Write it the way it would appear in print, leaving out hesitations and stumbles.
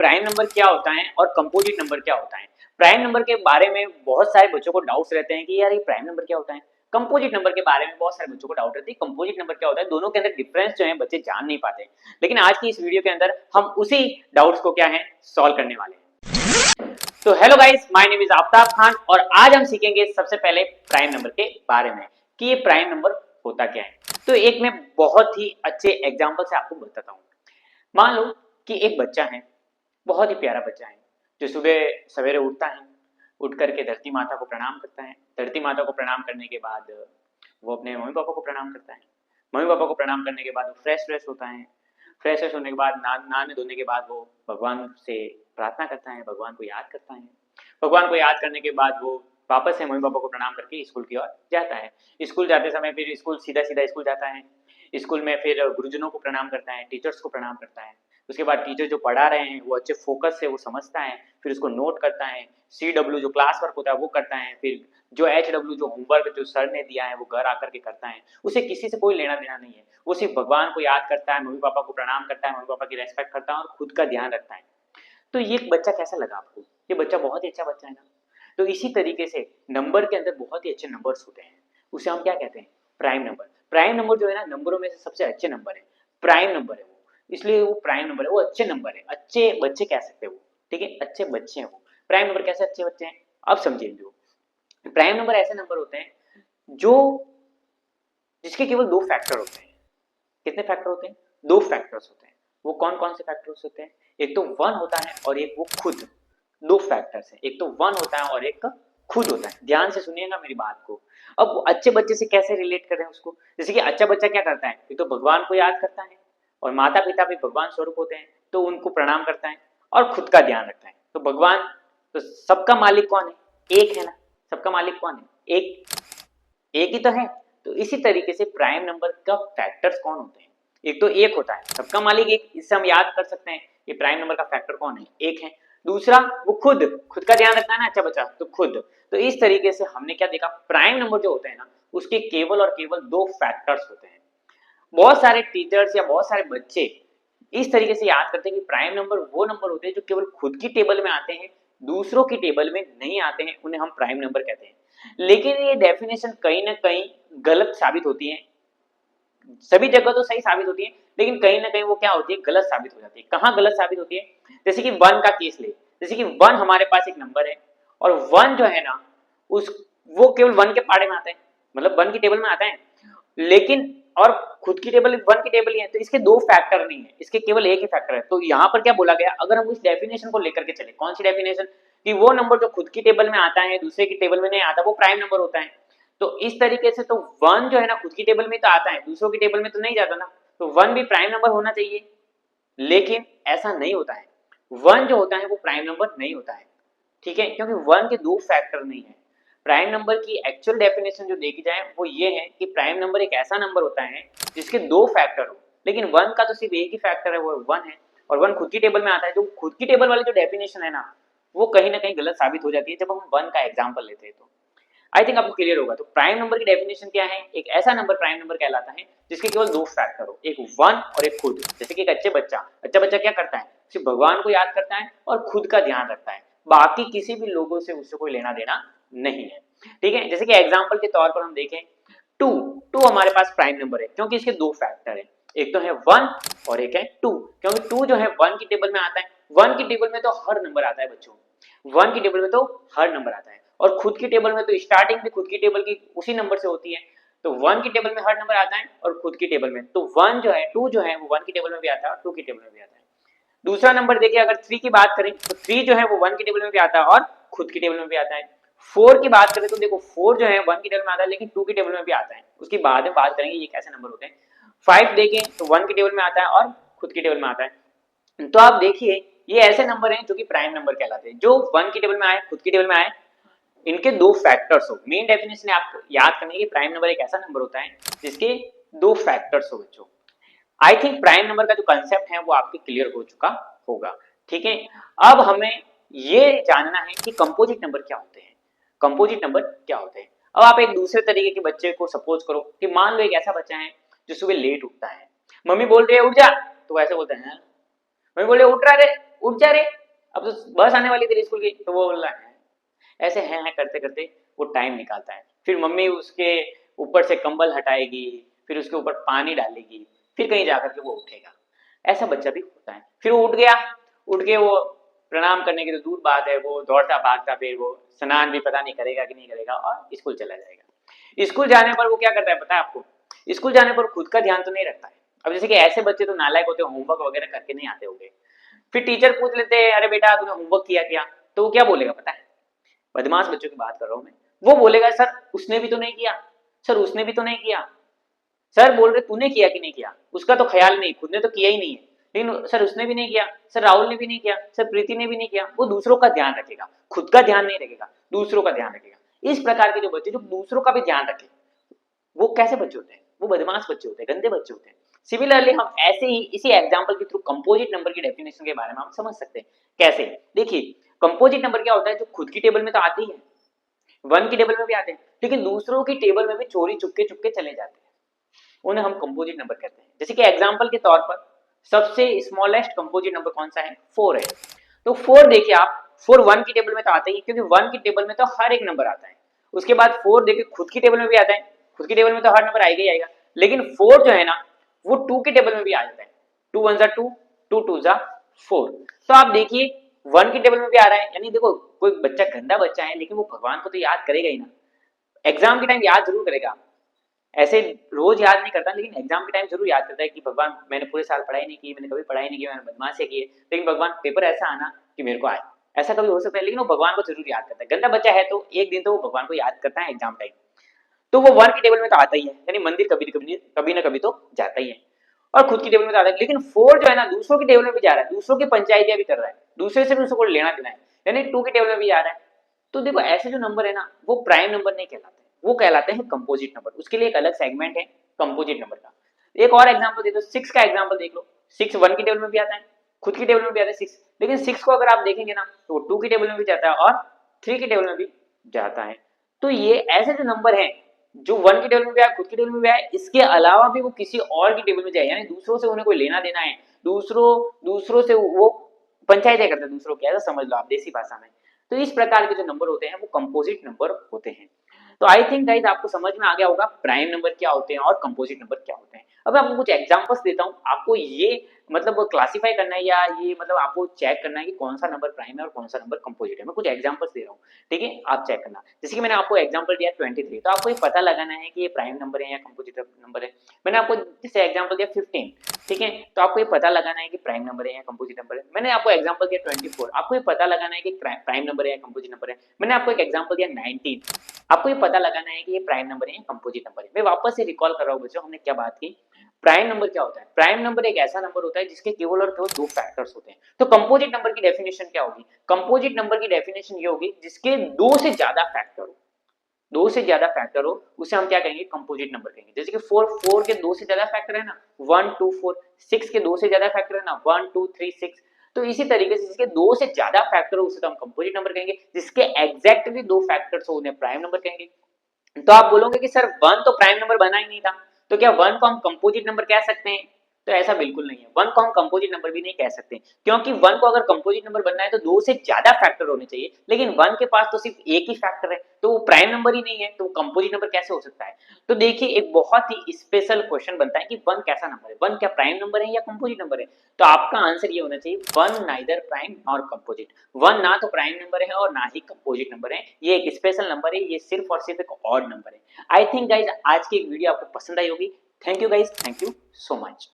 Prime number क्या होता है और कंपोजिट नंबर क्या होता है। प्राइम नंबर के बारे में बहुत सारे बच्चों को डाउट्स रहते हैं कि यार ये प्राइम नंबर क्या होता है। कंपोजिट नंबर के बारे में बहुत सारे बच्चों को डाउट रहती है कंपोजिट नंबर क्या होता है। दोनों के अंदर डिफरेंस जो है बच्चे जान नहीं पाते। लेकिन आज की इस वीडियो के अंदर हम उसी डाउट्स को क्या है सॉल्व करने वाले हैं। तो hello guys, my name is Aftab Khan और आज हम सीखेंगे सबसे पहले प्राइम नंबर के बारे में कि ये प्राइम नंबर होता क्या है। तो एक मैं बहुत ही अच्छे एग्जांपल से आपको बताता हूँ। मान लो कि एक बच्चा है, बहुत ही प्यारा बच्चा है, जो सुबह सवेरे उठता है, उठ करके धरती माता को प्रणाम करता है। धरती माता को प्रणाम करने के बाद वो अपने मम्मी पापा को प्रणाम करता है। मम्मी पापा को प्रणाम करने के बाद वो फ्रेश होता है। फ्रेश होने के बाद नहाने धोने के बाद वो भगवान से प्रार्थना करता है, भगवान को याद करता है। भगवान को याद करने के बाद वो वापस से मम्मी पापा को प्रणाम करके स्कूल की ओर जाता है। स्कूल जाते समय फिर स्कूल सीधा स्कूल जाता है। स्कूल में फिर गुरुजनों को प्रणाम करता है, टीचर्स को प्रणाम करता है। उसके बाद टीचर जो पढ़ा रहे हैं वो अच्छे फोकस से वो समझता है, फिर उसको नोट करता है। CW जो क्लास वर्क होता है वो करता है। फिर जो HW जो होमवर्क जो सर ने दिया है वो घर आकर के करता है। उसे किसी से कोई लेना देना नहीं है, वो सिर्फ भगवान को याद करता है, मम्मी पापा को प्रणाम करता है, मम्मी पापा की रेस्पेक्ट करता है और खुद का ध्यान रखता है। तो ये बच्चा कैसा लगा आपको? ये बच्चा बहुत ही अच्छा बच्चा है ना। तो इसी तरीके से नंबर के अंदर बहुत ही अच्छे नंबर्स होते हैं, उसे हम क्या कहते हैं? Prime number. प्राइम नंबर जो है ना, नंबरों में से सबसे अच्छे नंबर है, प्राइम नंबर है वो, इसलिए वो प्राइम नंबर है। वो अच्छे नंबर है, अच्छे बच्चे कह सकते हैं वो, ठीक है, अच्छे बच्चे हैं वो। प्राइम नंबर कैसे अच्छे बच्चे हैं अब समझिए। प्राइम नंबर ऐसे नंबर होते हैं जो जिसके केवल दो फैक्टर होते हैं। कितने फैक्टर होते हैं? दो फैक्टर्स होते हैं। वो कौन कौन से फैक्टर्स होते हैं? एक तो वन होता है और एक वो खुद। दो फैक्टर्स है, एक तो वन होता है और एक खुद होता है। ध्यान से सुनिएगा मेरी बात को। अब अच्छे बच्चे से कैसे रिलेट कर रहे हैं उसको? जैसे कि अच्छा बच्चा क्या करता है? एक तो भगवान को याद करता है और माता पिता भी भगवान स्वरूप होते हैं तो उनको प्रणाम करता है और खुद का ध्यान रखता है। तो भगवान, तो सबका मालिक कौन है? एक है ना। सबका मालिक कौन है? एक ही तो है। तो इसी तरीके से प्राइम नंबर का फैक्टर्स कौन होते हैं? एक तो एक होता है, सबका मालिक एक, इससे हम याद कर सकते हैं कि प्राइम नंबर का फैक्टर कौन है? एक है। दूसरा वो खुद का ध्यान रखना है ना अच्छा बच्चा, तो खुद। तो इस तरीके से हमने क्या देखा, प्राइम नंबर जो होते हैं ना उसके केवल और केवल दो फैक्टर्स होते हैं। बहुत सारे टीचर्स या बहुत सारे बच्चे इस तरीके से याद करते हैं कि प्राइम नंबर वो नंबर होते हैं जो केवल खुद की टेबल में आते हैं, दूसरों की टेबल में नहीं आते हैं, उन्हें हम प्राइम नंबर कहते हैं। लेकिन ये डेफिनेशन कहीं ना कहीं गलत साबित होती है। सभी जगह तो सही साबित होती है लेकिन कहीं ना कहीं वो क्या होती है, गलत साबित हो जाती है। कहाँ गलत साबित होती है? जैसे कि वन का केस ले। जैसे कि वन हमारे पास एक नंबर है और वन जो है ना उस वो केवल वन के पाड़े में आता है, मतलब वन की टेबल में आता है, लेकिन और खुद की टेबल वन की टेबल ही है, तो इसके दो फैक्टर नहीं है, इसके केवल एक ही फैक्टर है। तो यहाँ पर क्या बोला गया, अगर हम उस डेफिनेशन को लेकर के चले, कौन सी डेफिनेशन? कि वो नंबर जो खुद की टेबल में आता है दूसरे की टेबल में नहीं आता वो प्राइम नंबर होता है। तो इस तरीके से तो वन जो है ना खुद की टेबल में तो आता है, दूसरों की टेबल में तो नहीं जाता ना। तो वन भी प्राइम नंबर होना चाहिए, लेकिन ऐसा नहीं होता है। वन जो होता है वो प्राइम नंबर नहीं होता है, ठीक है, क्योंकि वन के दो फैक्टर नहीं है। प्राइम नंबर की एक्चुअल डेफिनेशन जो देखी जाए वो ये है कि प्राइम नंबर एक ऐसा नंबर होता है जिसके दो फैक्टर हो, लेकिन वन का तो सिर्फ एक ही फैक्टर है, वो वन है। और वन खुद की टेबल में आता है। जो खुद की टेबल वाली जो डेफिनेशन है ना वो कहीं ना कहीं गलत साबित हो जाती है जब हम वन का एग्जाम्पल लेते हैं। तो आई थिंक आपको क्लियर होगा। तो प्राइम नंबर की डेफिनेशन क्या है? एक ऐसा नंबर प्राइम नंबर कहलाता है जिसके केवल दो फैक्टर हो, एक वन और एक खुद। जैसे कि एक अच्छा बच्चा क्या करता है? सिर्फ भगवान को याद करता है और खुद का ध्यान रखता है, बाकी किसी भी लोगों से उससे कोई लेना देना नहीं है, ठीक है। जैसे कि एग्जाम्पल के तौर पर हम देखें, टू। टू हमारे पास प्राइम नंबर है क्योंकि इसके दो फैक्टर है, एक तो है वन और एक है टू। क्योंकि टू जो है वन की टेबल में आता है, वन की टेबल में तो हर नंबर आता है बच्चों, वन की टेबल में तो हर नंबर आता है। और खुद की टेबल में तो स्टार्टिंग भी खुद की टेबल की उसी नंबर से होती है। तो वन की टेबल में हर नंबर आता है और खुद की टेबल में तो वन जो है, टू जो है वो वन की टेबल में भी आता है और टू की टेबल में भी आता है। दूसरा नंबर देखिए, अगर थ्री की बात करें तो थ्री जो है वो वन की टेबल में भी आता है और खुद की टेबल में भी आता है। फोर की बात करें तो देखो फोर जो है वन की टेबल में आता है लेकिन टू की टेबल में भी आता है, उसकी बाद में बात करेंगे ये कैसे नंबर होते हैं। फाइव देखें तो वन की टेबल में आता है और खुद की टेबल में आता है। तो आप देखिए ये ऐसे नंबर हैं जो कि प्राइम नंबर कहलाते हैं, जो वन की टेबल में आए, खुद की टेबल में आए, इनके दो फैक्टर्स हो। मेन डेफिनेशन आपको याद करने की, प्राइम नंबर एक ऐसा नंबर होता है जिसके दो फैक्टर्स हो बच्चों। आई थिंक प्राइम नंबर का जो कंसेप्ट है वो आपके क्लियर हो चुका होगा, ठीक है। अब हमें ये जानना है कि कंपोजिट नंबर क्या होते हैं। कंपोजिट नंबर क्या होते हैं? अब आप एक दूसरे तरीके के बच्चे को सपोज करो कि मान लो एक ऐसा बच्चा है जो सुबह लेट उठता है, मम्मी बोल रही है उठ जा, तो वैसे बोलते हैं, मम्मी बोल रही है उठ रहा रे, उठ जा रे, अब तो बस आने वाली तेरी स्कूल की। तो वो बोल रहा है, ऐसे हैं करते करते वो टाइम निकालता है। फिर मम्मी उसके ऊपर से कंबल हटाएगी, फिर उसके ऊपर पानी डालेगी, फिर कहीं जाकर के वो उठेगा। ऐसा बच्चा भी होता है। फिर वो उठ गया, उठ के वो प्रणाम करने की तो दूर बात है, वो दौड़ता भागता, फिर वो स्नान भी पता नहीं करेगा कि नहीं करेगा और स्कूल चला जाएगा। स्कूल जाने पर वो क्या करता है पता है आपको? स्कूल जाने पर खुद का ध्यान तो नहीं रखता है। अब जैसे कि ऐसे बच्चे तो नालायक होते हैं, होमवर्क वगैरह करके नहीं आते होंगे। फिर टीचर पूछ लेते हैं, अरे बेटा तूने होमवर्क किया क्या? तो वो क्या बोलेगा पता है? बदमाश बच्चों की बात कर रहा हूं मैं। वो बोलेगा सर उसने भी तो नहीं किया, सर उसने भी तो नहीं किया। सर बोल रहे तूने किया कि नहीं किया, उसका तो ख्याल नहीं, खुद ने तो किया ही नहीं है। लेकिन सर उसने भी नहीं किया, सर राहुल ने भी नहीं किया, सर प्रीति ने भी नहीं किया। वो दूसरों का ध्यान रखेगा, खुद का ध्यान नहीं रखेगा, दूसरों का ध्यान रखेगा। इस प्रकार के जो बच्चे जो दूसरों का भी ध्यान रखे, वो कैसे बच्चे होते हैं? वो बदमाश बच्चे होते हैं, गंदे बच्चे होते हैं। सिमिलरली हम ऐसे ही इसी एग्जांपल के थ्रू कंपोजिट नंबर की डेफिनेशन के बारे में हम समझ सकते हैं। कैसे? देखिए, कंपोजिट नंबर क्या होता है? जो खुद की टेबल में तो आती है, वन की टेबल में भी आते हैं, लेकिन दूसरों की टेबल में भी चोरी चुपके चुपके चले जाते हैं, उन्हें हम कंपोजिट नंबर कहते हैं। जैसे कि एग्जांपल के तौर पर सबसे स्मॉलेस्ट कंपोजिट नंबर कौन सा है? 4 है। तो 4 देखिए आप, 4 वन की टेबल में तो आता ही, क्योंकि वन की टेबल में तो हर एक नंबर आता है। उसके बाद 4 देखिए खुद की टेबल में भी आता है, खुद की टेबल में तो हर नंबर आएगा ही आएगा। लेकिन 4 जो है ना, वो 2 की टेबल में भी आ जाता है। 2 वन जा 2, 2 टू जा 4। तो आप देखिए वन की टेबल में भी आ रहा है, यानी देखो कोई बच्चा गंदा बच्चा है, लेकिन वो भगवान को तो याद करेगा ही ना। एग्जाम के टाइम याद जरूर करेगा, ऐसे रोज याद नहीं करता, लेकिन एग्जाम के टाइम जरूर याद करता है कि भगवान मैंने पूरे साल पढ़ाई नहीं की, मैंने कभी पढ़ाई नहीं की, मैंने बदमाशी की है, लेकिन भगवान पेपर ऐसा आना कि मेरे को आए। ऐसा कभी हो सकता है, लेकिन वो भगवान को जरूर याद करता है। गंदा बच्चा है तो एक दिन तो वो भगवान को याद करता है एग्जाम टाइम। तो वो वन की टेबल में तो आता ही है, यानी मंदिर कभी ना कभी तो जाता ही है, और खुद की टेबल में तो आता है। लेकिन 4 जो है ना, दूसरों की टेबल में भी जा रहा है, दूसरों की पंचायतियां भी कर रहा है, दूसरे से भी उसको लेना देना है, यानी 2 की टेबल में भी आ रहा है। तो देखो ऐसे जो नंबर है ना, वो प्राइम नंबर नहीं कहलाते, वो कहलाते हैं कंपोजिट नंबर। उसके लिए एक अलग सेगमेंट है कंपोजिट नंबर का। एक और एग्जांपल दे दो, 6 का एग्जांपल देख लो। 6 वन की टेबल में भी आता है, खुद की टेबल में भी आता है 6, लेकिन 6 को अगर आप देखेंगे ना, तो वो 2 की टेबल में भी जाता है और 3 की टेबल में भी जाता है। तो ये ऐसे जो नंबर है जो वन की टेबल में भी आए, खुद की टेबल में भी आए, इसके अलावा भी वो किसी और की टेबल में जाए, यानी दूसरों से उन्हें कोई लेना देना है, दूसरों से वो पंचायत करते हैं दूसरों की, ऐसा समझ लो आप देसी भाषा में। तो इस प्रकार के जो नंबर होते हैं वो कंपोजिट नंबर होते हैं। तो आई थिंक गाइस आपको समझ में आ गया होगा प्राइम नंबर क्या होते हैं और कंपोजिट नंबर क्या होते हैं। अब मैं आपको कुछ एग्जांपल्स देता हूं, आपको ये मतलब क्लासिफाई करना है, या ये मतलब आपको चेक करना है कि कौन सा नंबर प्राइम है और कौन सा नंबर कंपोजिट है। मैं कुछ एग्जांपल्स दे रहा हूं, ठीक है, आप चेक करना। जैसे कि मैंने आपको एग्जांपल दिया 23, तो आपको ये पता लगाना है कि ये प्राइम नंबर है या कंपोजिट नंबर है। मैंने आपको जैसे एग्जांपल दिया 15, ठीक है, तो आपको ये पता लगाना है कि प्राइम नंबर है या कंपोजिट नंबर है। मैंने आपको एग्जांपल दिया 24, आपको ये पता लगाना है कि प्राइम नंबर है या कंपोजिट नंबर है। मैंने आपको एक एग्जांपल दिया 19, आपको ये पता लगाना है कि ये प्राइम नंबर है या कंपोजिट नंबर है। मैं वापस से रिकॉल कर रहा हूं बच्चों, हमने क्या बात की। प्राइम नंबर क्या होता है? प्राइम नंबर एक ऐसा नंबर होता है जिसके केवल और केवल 2 फैक्टर्स होते हैं। तो कंपोजिट नंबर की डेफिनेशन क्या होगी? कंपोजिट नंबर की डेफिनेशन ये होगी जिसके 2 से ज्यादा फैक्टर हो, 2 से ज्यादा फैक्टर हो, उसे हम क्या कहेंगे? कंपोजिट नंबर कहेंगे। जैसे कि 4 के 2 से ज्यादा फैक्टर है ना, 1 2 4, 6 के 2 से ज्यादा फैक्टर है ना, 1 2 3 6। तो इसी तरीके से जिसके 2 से ज्यादा फैक्टर हो उसे तो हम कंपोजिट नंबर कहेंगे, जिसके एग्जैक्टली 2 फैक्टर्स हो उन्हें प्राइम नंबर कहेंगे। तो आप बोलोगे कि सर 1 तो प्राइम नंबर बना ही नहीं था, तो क्या 1 को हम कंपोजिट नंबर कह सकते हैं? तो ऐसा बिल्कुल नहीं है, 1 को हम कंपोजिट नंबर भी नहीं कह सकते, क्योंकि 1 को अगर कंपोजिट नंबर बनना है तो 2 से ज्यादा फैक्टर होने चाहिए, लेकिन 1 के पास तो सिर्फ एक ही फैक्टर है, तो वो प्राइम नंबर ही नहीं है, तो वो कंपोजिट नंबर कैसे हो सकता है? तो देखिए एक बहुत ही स्पेशल क्वेश्चन बनता है कि 1 कैसा नंबर है, 1 क्या प्राइम नंबर है या कंपोजिट नंबर है? तो आपका आंसर ये होना चाहिए 1 नाइदर प्राइम नॉर कंपोजिट। 1 ना तो प्राइम नंबर है और ना ही कंपोजिट नंबर है, ये एक स्पेशल नंबर है, ये सिर्फ और सिर्फ एक ऑड नंबर है। आई थिंक गाइज आज की एक वीडियो आपको पसंद आई होगी। Thank you guys, thank you so much.